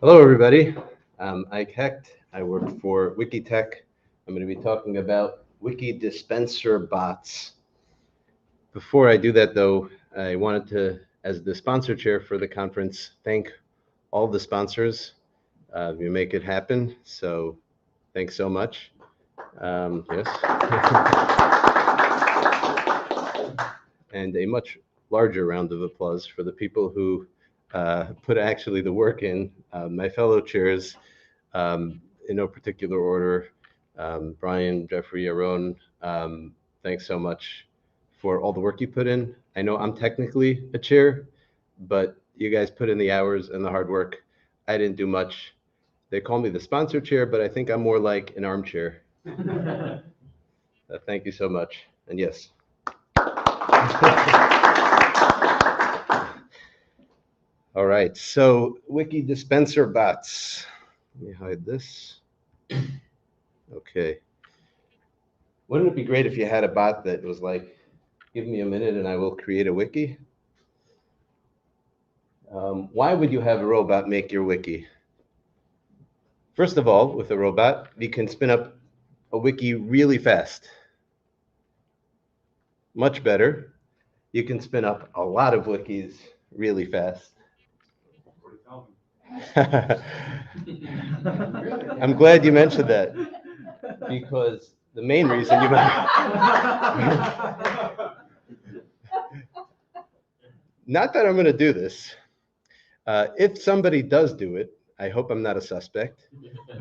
Hello, everybody. I'm Ike Hecht. I work for Wikitech. I'm going to be talking about Wiki dispenser bots. Before I do that, though, I wanted to, as the sponsor chair for the conference, thank all the sponsors. You make it happen, so thanks so much. Yes. And a much larger round of applause for the people who put actually the work in. My fellow chairs, in no particular order, Brian, Jeffrey, Aaron, thanks so much for all the work you put in. I know I'm technically a chair, but you guys put in the hours and the hard work. I didn't do much. They call me the sponsor chair, but I think I'm more like an armchair. Thank you so much. And yes. All right, so Wiki dispenser bots. Let me hide this. Okay. Wouldn't it be great if you had a bot that was like, give me a minute and I will create a wiki? Why would you have a robot make your wiki? First of all, with a robot, you can spin up a wiki really fast. Much better, you can spin up a lot of wikis really fast. I'm glad you mentioned that, because the main reason you might. Not that I'm going to do this. If somebody does do it, I hope I'm not a suspect,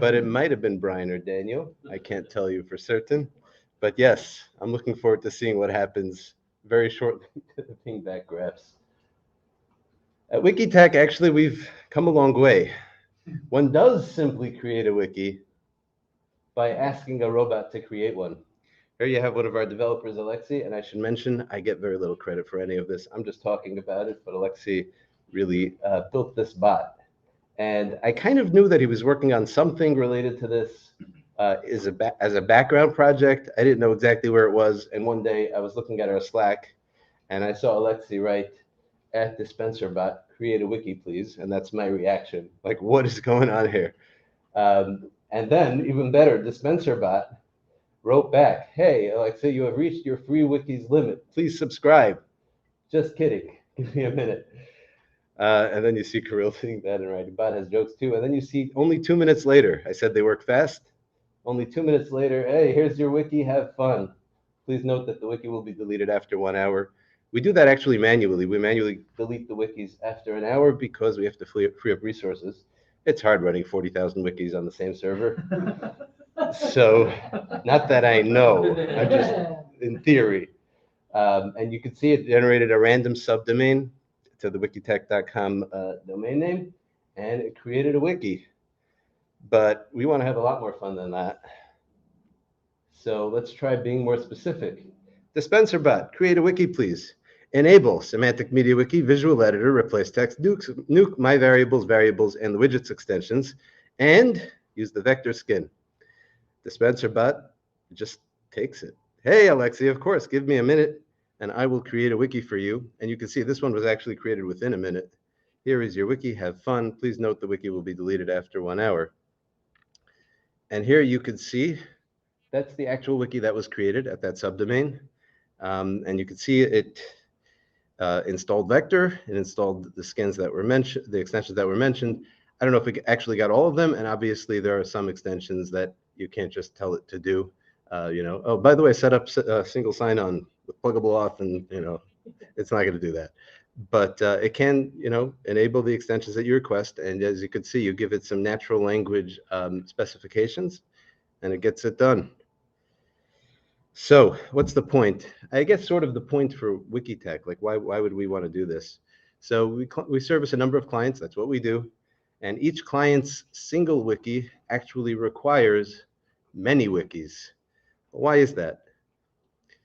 but it might have been Brian or Daniel. I can't tell you for certain. But yes, I'm looking forward to seeing what happens very shortly to the pingback graphs. At Wikitech, actually, we've come a long way. One does simply create a wiki by asking a robot to create one. Here you have one of our developers, Alexei, and I should mention, I get very little credit for any of this. I'm just talking about it, but Alexei really built this bot. And I kind of knew that he was working on something related to this as a background project. I didn't know exactly where it was. And one day I was looking at our Slack and I saw Alexei write at dispenser bot, create a wiki, please. And that's my reaction. Like, what is going on here? And then, even better, dispenser bot wrote back, hey, Alexei, you have reached your free wikis limit. Please subscribe. Just kidding. Give me a minute. And then you see Kirill sitting that and writing, bot has jokes too. And then you see only 2 minutes later, I said they work fast. Only 2 minutes later, hey, here's your wiki, have fun. Please note that the wiki will be deleted after 1 hour. We do that actually manually. We manually delete the wikis after an hour because we have to free up resources. It's hard running 40,000 wikis on the same server. So, not that I know, I'm just in theory. And you can see it generated a random subdomain to the wikitech.com domain name, and it created a wiki. But we want to have a lot more fun than that. So let's try being more specific. Dispenser bot, create a wiki, please. Enable semantic media wiki, visual editor, replace text, nuke my variables, and the widgets extensions, and use the vector skin. Dispenser bot just takes it. Hey, Alexei, of course, give me a minute and I will create a wiki for you. And you can see this one was actually created within a minute. Here is your wiki, have fun. Please note the wiki will be deleted after 1 hour. And here you can see that's the actual wiki that was created at that subdomain. And you can see it installed vector, it installed the skins that were mentioned, the extensions that were mentioned. I don't know if we actually got all of them, and obviously there are some extensions that you can't just tell it to do. Oh, by the way, set up single sign-on with pluggable auth, and it's not going to do that. But it can, enable the extensions that you request, and as you can see, you give it some natural language specifications, and it gets it done. So what's the point? I guess sort of the point for Wikitech, like why would we want to do this? So we service a number of clients, that's what we do. And each client's single wiki actually requires many wikis. Why is that?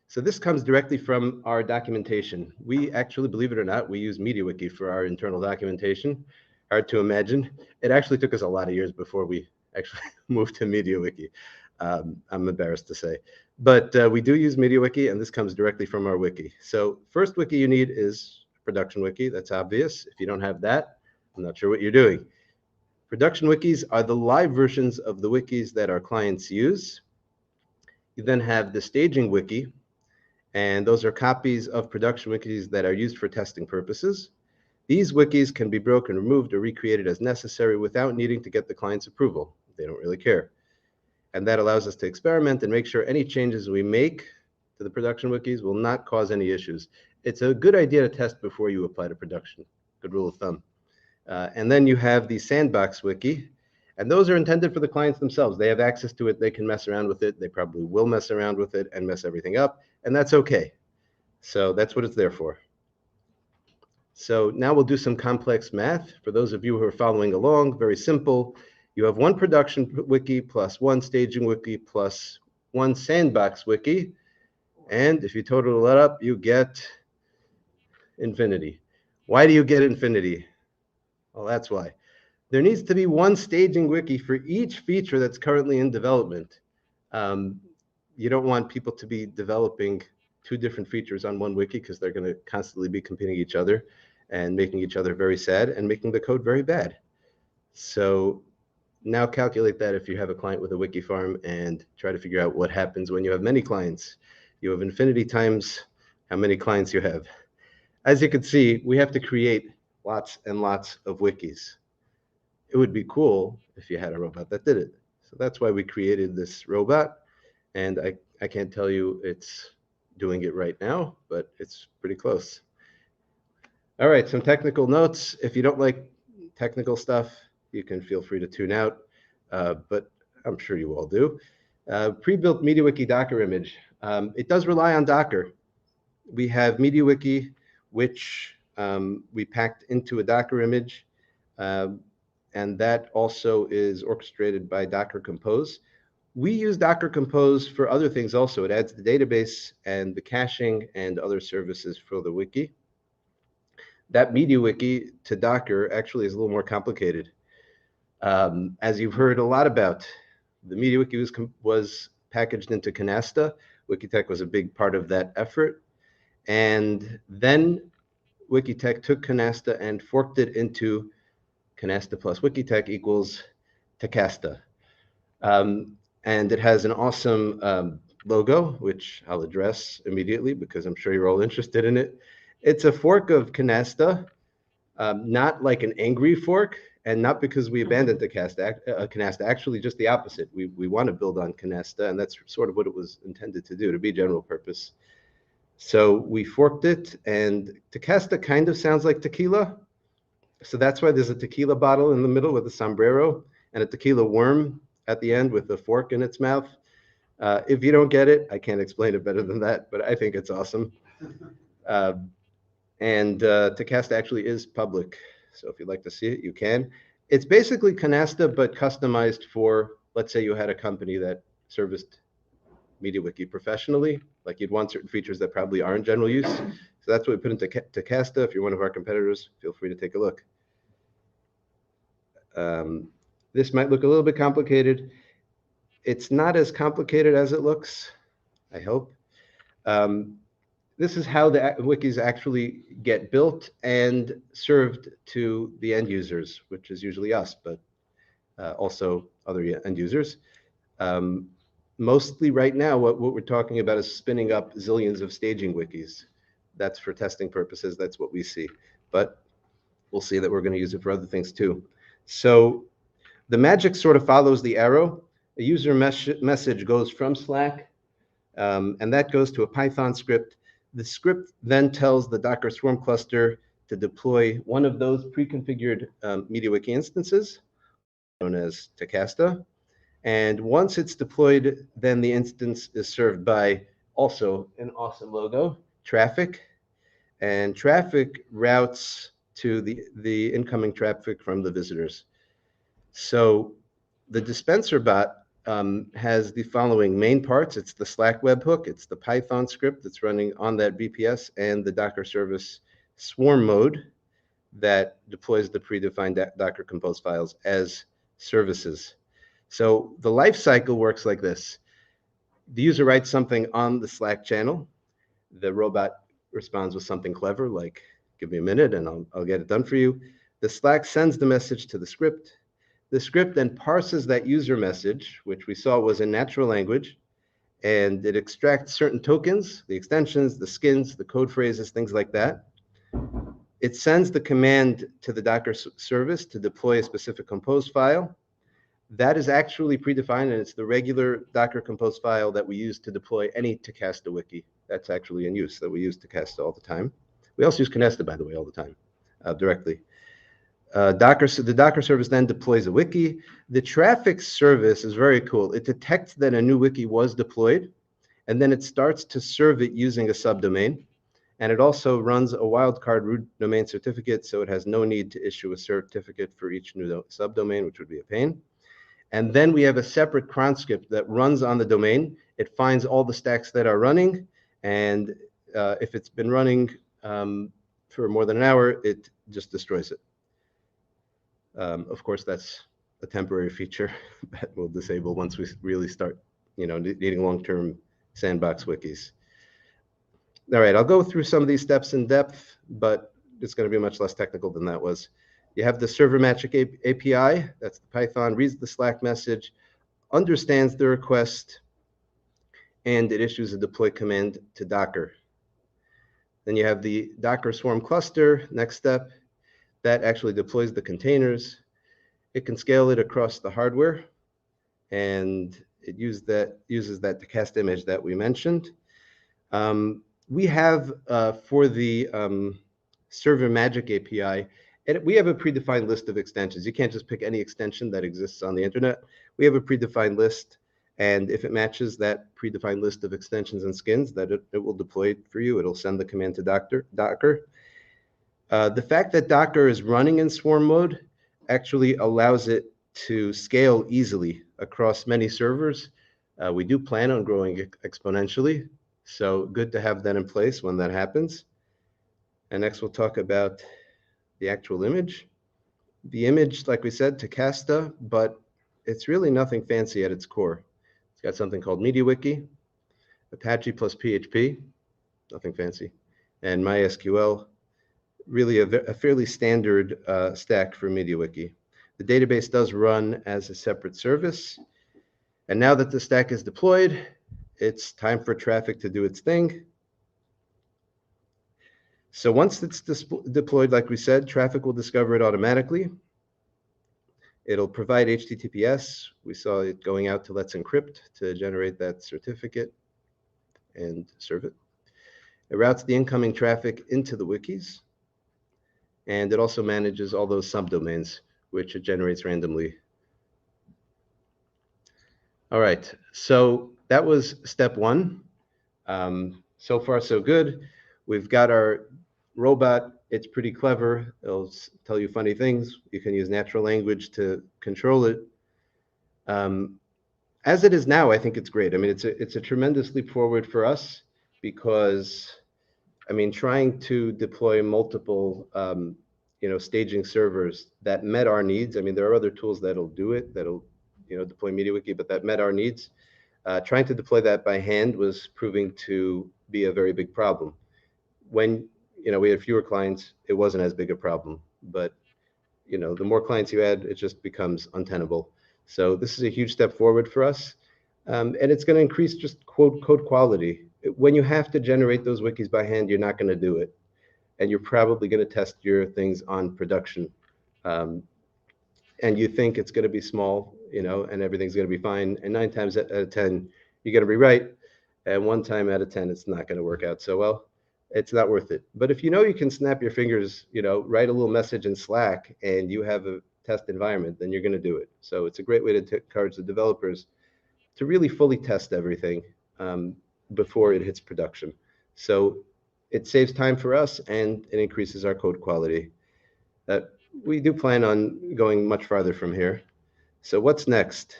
So this comes directly from our documentation. We actually, believe it or not, we use MediaWiki for our internal documentation. Hard to imagine. It actually took us a lot of years before we actually moved to MediaWiki. I'm embarrassed to say. But we do use MediaWiki, and this comes directly from our wiki. So first wiki you need is production wiki. That's obvious. If you don't have that, I'm not sure what you're doing. Production wikis are the live versions of the wikis that our clients use. You then have the staging wiki, and those are copies of production wikis that are used for testing purposes. These wikis can be broken, removed, or recreated as necessary without needing to get the client's approval. They don't really care. And that allows us to experiment and make sure any changes we make to the production wikis will not cause any issues. It's a good idea to test before you apply to production. Good rule of thumb. And then you have the sandbox wiki, and those are intended for the clients themselves. They have access to it. They can mess around with it. They probably will mess around with it and mess everything up, and that's okay. So that's what it's there for. So now we'll do some complex math. For those of you who are following along, very simple. You have one production wiki plus one staging wiki plus one sandbox wiki. And if you total that up, you get infinity. Why do you get infinity? Well, that's why. There needs to be one staging wiki for each feature that's currently in development. You don't want people to be developing two different features on one wiki because they're going to constantly be competing each other and making each other very sad and making the code very bad. So now calculate that if you have a client with a wiki farm and try to figure out what happens when you have many clients. You have infinity times how many clients you have. As you can see, we have to create lots and lots of wikis. It would be cool if you had a robot that did it. So that's why we created this robot. And I can't tell you it's doing it right now, but it's pretty close. All right, some technical notes. If you don't like technical stuff, you can feel free to tune out, but I'm sure you all do. Pre-built MediaWiki Docker image. It does rely on Docker. We have MediaWiki, which we packed into a Docker image, and that also is orchestrated by Docker Compose. We use Docker Compose for other things also. It adds the database and the caching and other services for the wiki. That MediaWiki to Docker actually is a little more complicated. As you've heard a lot about, the MediaWiki was packaged into Canasta. Wikitech was a big part of that effort. And then Wikitech took Canasta and forked it into Canasta plus Wikitech equals Takasta. And it has an awesome logo, which I'll address immediately because I'm sure you're all interested in it. It's a fork of Canasta, not like an angry fork, and not because we abandoned the Canasta, actually just the opposite. We want to build on Canasta, and that's sort of what it was intended to do, to be general purpose. So we forked it, and Takasta kind of sounds like tequila. So that's why there's a tequila bottle in the middle with a sombrero and a tequila worm at the end with a fork in its mouth. If you don't get it, I can't explain it better than that, but I think it's awesome. And Takasta actually is public, so if you'd like to see it, you can. It's basically Canasta, but customized for, let's say you had a company that serviced MediaWiki professionally, like you'd want certain features that probably aren't general use. So that's what we put into Takasta. If you're one of our competitors, feel free to take a look. This might look a little bit complicated. It's not as complicated as it looks, I hope. This is how the wikis actually get built and served to the end users, which is usually us, but also other end users. Mostly right now, what we're talking about is spinning up zillions of staging wikis. That's for testing purposes. That's what we see. But we'll see that we're going to use it for other things too. So the magic sort of follows the arrow. A user message goes from Slack, and that goes to a Python script. The script then tells the Docker Swarm cluster to deploy one of those pre-configured MediaWiki instances, known as Takasta. And once it's deployed, then the instance is served by also an awesome logo, traffic. And traffic routes to the incoming traffic from the visitors. So the dispenser bot has the following main parts. It's the Slack webhook, it's the Python script that's running on that VPS, and the Docker service swarm mode that deploys the predefined Docker Compose files as services. So the life cycle works like this. The user writes something on the Slack channel. The robot responds with something clever like, give me a minute and I'll get it done for you. The Slack sends the message to the script. The script then parses that user message, which we saw was in natural language, and it extracts certain tokens, the extensions, the skins, the code phrases, things like that. It sends the command to the Docker service to deploy a specific compose file. That is actually predefined, and it's the regular Docker compose file that we use to deploy any Takasta wiki. That's actually in use, that we use Takasta all the time. We also use Canesta, by the way, all the time, directly. The Docker service then deploys a wiki. The traffic service is very cool. It detects that a new wiki was deployed, and then it starts to serve it using a subdomain. And it also runs a wildcard root domain certificate, so it has no need to issue a certificate for each new subdomain, which would be a pain. And then we have a separate cron script that runs on the domain. It finds all the stacks that are running, and if it's been running for more than an hour, it just destroys it. Of course, that's a temporary feature that will disable once we really start, needing long-term sandbox wikis. All right, I'll go through some of these steps in depth, but it's going to be much less technical than that was. You have the server magic API, that's the Python, reads the Slack message, understands the request, and it issues a deploy command to Docker. Then you have the Docker Swarm cluster, next step, that actually deploys the containers. It can scale it across the hardware, and it uses that Takasta image that we mentioned. We have, for the Server Magic API, we have a predefined list of extensions. You can't just pick any extension that exists on the internet. We have a predefined list, and if it matches that predefined list of extensions and skins, that it will deploy it for you. It'll send the command to Docker. The fact that Docker is running in swarm mode actually allows it to scale easily across many servers. We do plan on growing exponentially, so good to have that in place when that happens. And next we'll talk about the actual image. The image, like we said, Takasta, but it's really nothing fancy at its core. It's got something called MediaWiki, Apache plus PHP, nothing fancy, and MySQL, really a fairly standard stack for MediaWiki. The database does run as a separate service. And now that the stack is deployed, it's time for traffic to do its thing. So once it's deployed, like we said, traffic will discover it automatically. It'll provide HTTPS. We saw it going out to Let's Encrypt to generate that certificate and serve it. It routes the incoming traffic into the wikis. And it also manages all those subdomains, which it generates randomly. All right, so that was step one. So far, so good. We've got our robot. It's pretty clever. It'll tell you funny things. You can use natural language to control it. As it is now, I think it's great. I mean, it's a tremendous leap forward for us because, I mean, trying to deploy multiple, staging servers that met our needs. I mean, there are other tools that'll do it, that'll, deploy MediaWiki, but that met our needs. Trying to deploy that by hand was proving to be a very big problem. When, we had fewer clients, it wasn't as big a problem. But, the more clients you add, it just becomes untenable. So this is a huge step forward for us. And it's going to increase just code quality. When you have to generate those wikis by hand, you're not going to do it. And you're probably going to test your things on production. And you think it's going to be small, and everything's going to be fine. And 9 times out of 10, you're going to be right. And 1 time out of 10, it's not going to work out so well. It's not worth it. But if you can snap your fingers, write a little message in Slack, and you have a test environment, then you're going to do it. So it's a great way to encourage the developers to really fully test everything before it hits production. So it saves time for us, and it increases our code quality. We do plan on going much farther from here. So what's next?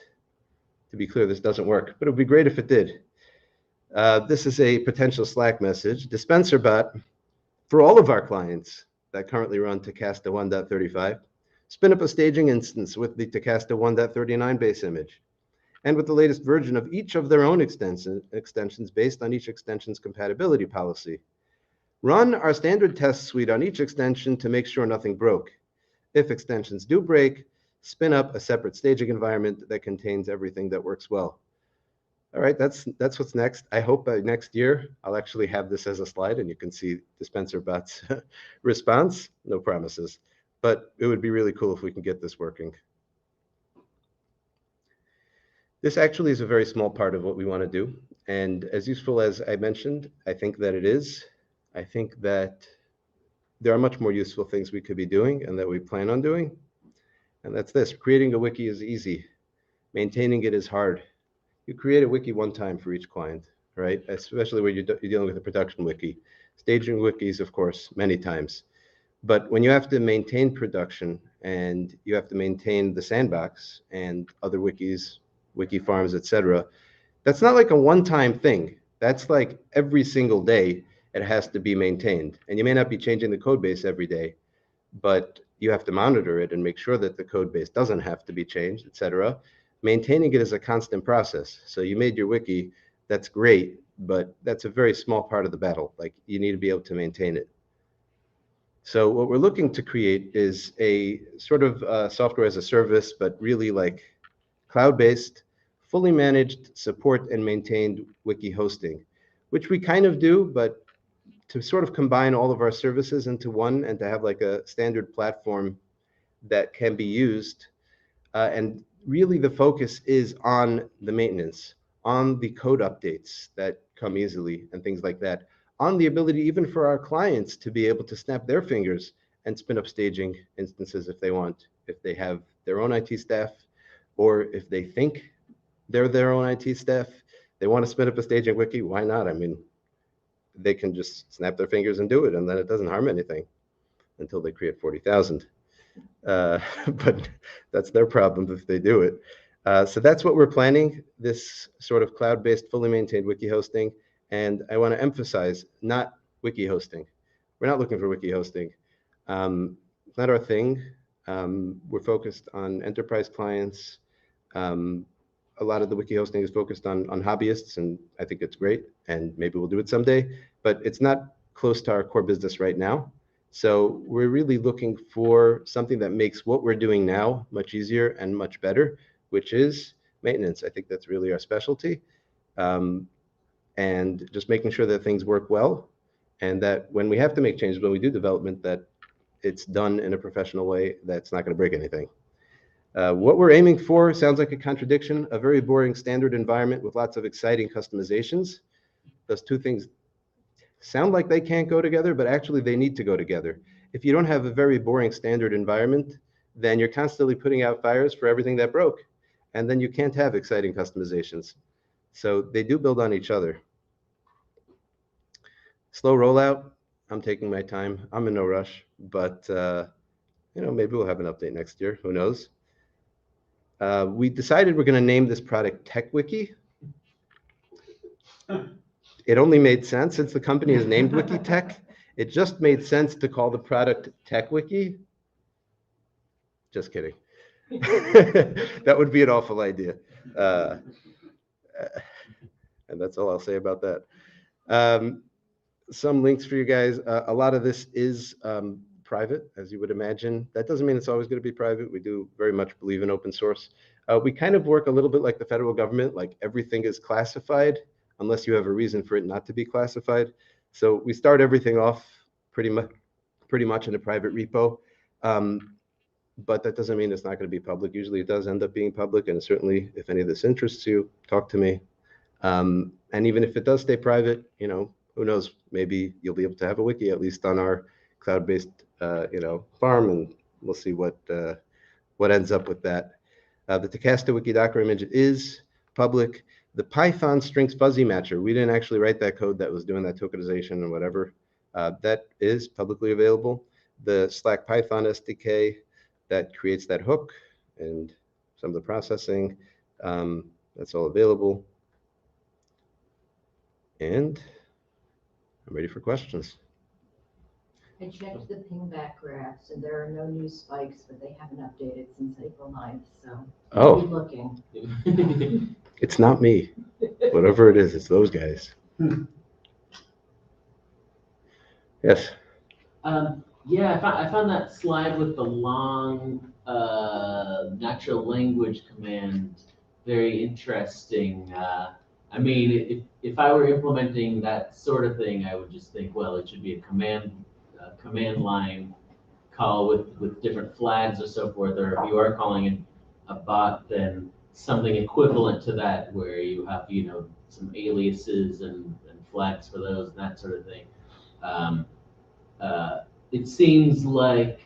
To be clear, this doesn't work, but it would be great if it did. This is a potential Slack message. Dispenser bot for all of our clients that currently run Takasta 1.35. Spin up a staging instance with the Takasta 1.39 base image and with the latest version of each of their own extensions based on each extension's compatibility policy. Run our standard test suite on each extension to make sure nothing broke. If extensions do break, spin up a separate staging environment that contains everything that works well. All right, that's what's next. I hope by next year I'll actually have this as a slide and you can see DispenserBot's response. No promises, but it would be really cool if we can get this working. This actually is a very small part of what we want to do, and as useful as I mentioned, I think that it is. I think that there are much more useful things we could be doing and that we plan on doing, and that's this. Creating a wiki is easy. Maintaining it is hard. You create a wiki one time for each client, right? Especially when you're dealing with a production wiki. Staging wikis, of course, many times. But when you have to maintain production and you have to maintain the sandbox and other wikis, wiki farms, etc., that's not like a one-time thing. That's like every single day it has to be maintained. And you may not be changing the code base every day, but you have to monitor it and make sure that the code base doesn't have to be changed, etc. Maintaining it is a constant process. So you made your wiki, that's great, but that's a very small part of the battle. Like, you need to be able to maintain it. So what we're looking to create is a sort of software as a service, but really like cloud-based, fully managed, support and maintained wiki hosting, which we kind of do, but to sort of combine all of our services into one and to have like a standard platform that can be used. And really the focus is on the maintenance, on the code updates that come easily and things like that, on the ability even for our clients to be able to snap their fingers and spin up staging instances if they want, if they have their own IT staff, or if they think they're their own IT staff, they want to spin up a staging wiki, why not? I mean, they can just snap their fingers and do it, and then it doesn't harm anything until they create 40,000. But that's their problem if they do it. So that's what we're planning, this sort of cloud-based, fully maintained wiki hosting. And I want to emphasize, not wiki hosting. We're not looking for wiki hosting. It's not our thing. We're focused on enterprise clients. A lot of the wiki hosting is focused on hobbyists, and I think it's great, and maybe we'll do it someday, but it's not close to our core business right now. So we're really looking for something that makes what we're doing now much easier and much better, which is maintenance. I think that's really our specialty. And just making sure that things work well, and that when we have to make changes, when we do development, that it's done in a professional way that's not going to break anything. What we're aiming for sounds like a contradiction: a very boring standard environment with lots of exciting customizations. Those two things sound like they can't go together, but actually they need to go together. If you don't have a very boring standard environment, then you're constantly putting out fires for everything that broke, and then you can't have exciting customizations. So they do build on each other. Slow rollout. I'm taking my time. I'm in no rush, but maybe we'll have an update next year. Who knows? We decided we're going to name this product TechWiki. It only made sense since the company is named WikiTech. It just made sense to call the product TechWiki. Just kidding. That would be an awful idea. And that's all I'll say about that. Some links for you guys. A lot of this is private, as you would imagine. That doesn't mean it's always going to be private. We do very much believe in open source. We kind of work a little bit like the federal government, like everything is classified unless you have a reason for it not to be classified. So we start everything off pretty much in a private repo. But that doesn't mean it's not going to be public. Usually it does end up being public, and certainly if any of this interests you, talk to me. And even if it does stay private, who knows, maybe you'll be able to have a wiki, at least on our cloud-based farm, and we'll see what ends up with that. The Takasta Wiki Docker image is public. The Python strings fuzzy matcher, we didn't actually write that code that was doing that tokenization and whatever. That is publicly available. The Slack Python SDK that creates that hook and some of the processing, that's all available. And I'm ready for questions. I checked the pingback graphs, and there are no new spikes, but they haven't updated since April 9th, so keep looking. It's not me. Whatever it is, it's those guys. Yes. Yeah, I found that slide with the long natural language command very interesting. I mean, if I were implementing that sort of thing, I would just think, well, it should be a command line call with different flags or so forth. Or if you are calling in a bot, then something equivalent to that, where you have some aliases and flags for those and that sort of thing. Um, it seems like,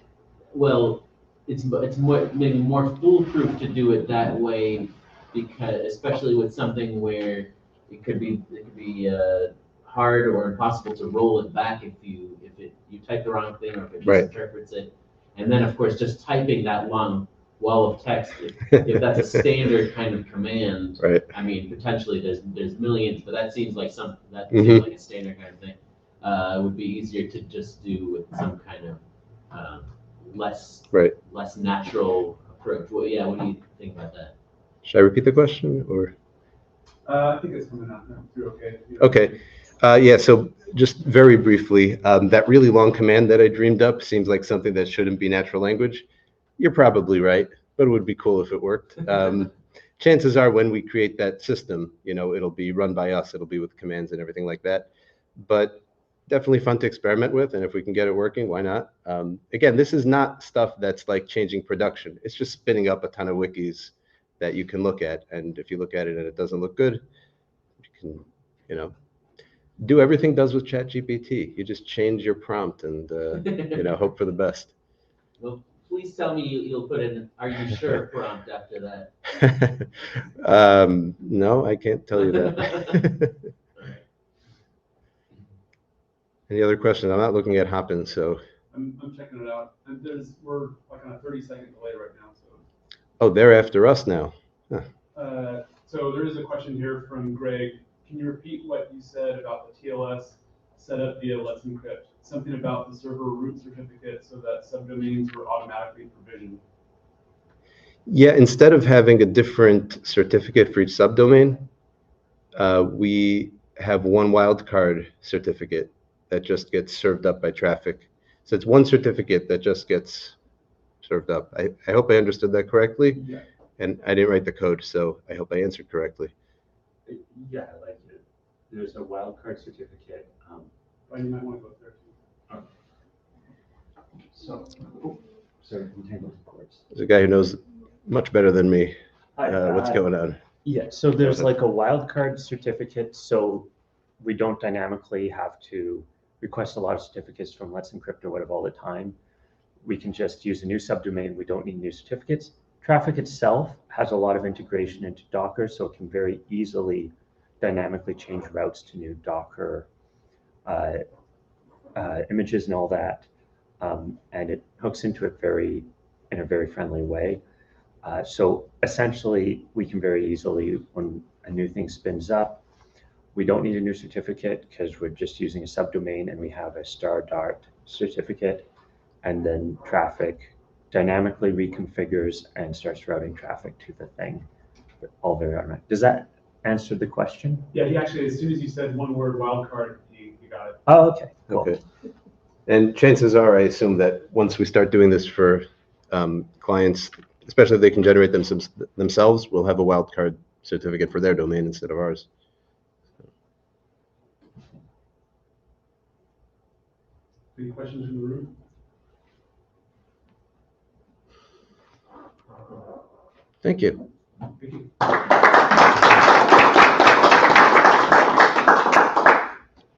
well, it's more, maybe more foolproof to do it that way, because especially with something where it could be hard or impossible to roll it back if you type the wrong thing or if it Right. misinterprets it. And then of course just typing that long wall of text, if that's a standard kind of command, Right. I mean potentially there's millions, but that seems like Mhm. like a standard kind of thing. It would be easier to just do with some kind of less Right. natural approach. Well, yeah, what do you think about that? Should I repeat the question or? I think it's coming out. You're okay. Okay. Yeah, so just very briefly, that really long command that I dreamed up seems like something that shouldn't be natural language. You're probably right, but it would be cool if it worked. Chances are when we create that system, it'll be run by us. It'll be with commands and everything like that. But definitely fun to experiment with. And if we can get it working, why not? Again, this is not stuff that's like changing production. It's just spinning up a ton of wikis that you can look at. And if you look at it and it doesn't look good, you can, do everything does with ChatGPT. You just change your prompt and hope for the best. Well, please tell me you'll put in "Are you sure?" prompt after that. No, I can't tell you that. Any other questions? I'm not looking at Hopin, so. I'm checking it out, and we're like on a 30-second delay right now. So. Oh, they're after us now. Huh. So there is a question here from Greg. Can you repeat what you said about the TLS setup via Let's Encrypt? Something about the server root certificate so that subdomains were automatically provisioned. Yeah, instead of having a different certificate for each subdomain, we have one wildcard certificate that just gets served up by traffic. So it's one certificate that just gets served up. I hope I understood that correctly. Yeah. And I didn't write the code, so I hope I answered correctly. Yeah, like there's a wildcard certificate. But you might want to go there too. So, sorry, entangled cords. There's a guy who knows much better than me what's Hi. going on. Yeah, so there's like a wildcard certificate, so we don't dynamically have to request a lot of certificates from Let's Encrypt or whatever all the time. We can just use a new subdomain. We don't need new certificates. Traffic itself has a lot of integration into Docker, so it can very easily dynamically change routes to new Docker images and all that. And it hooks into it in a very friendly way. So essentially, we can very easily, when a new thing spins up, we don't need a new certificate because we're just using a subdomain and we have a *Dart certificate, and then traffic dynamically reconfigures and starts routing traffic to the thing. All very automatic. Does that answer the question? Yeah, he actually, as soon as you said one word wildcard, he got it. Oh, okay. Cool. Okay. And chances are, I assume that once we start doing this for clients, especially if they can generate them themselves, we'll have a wildcard certificate for their domain instead of ours. Any questions in the room? Thank you. Thank you.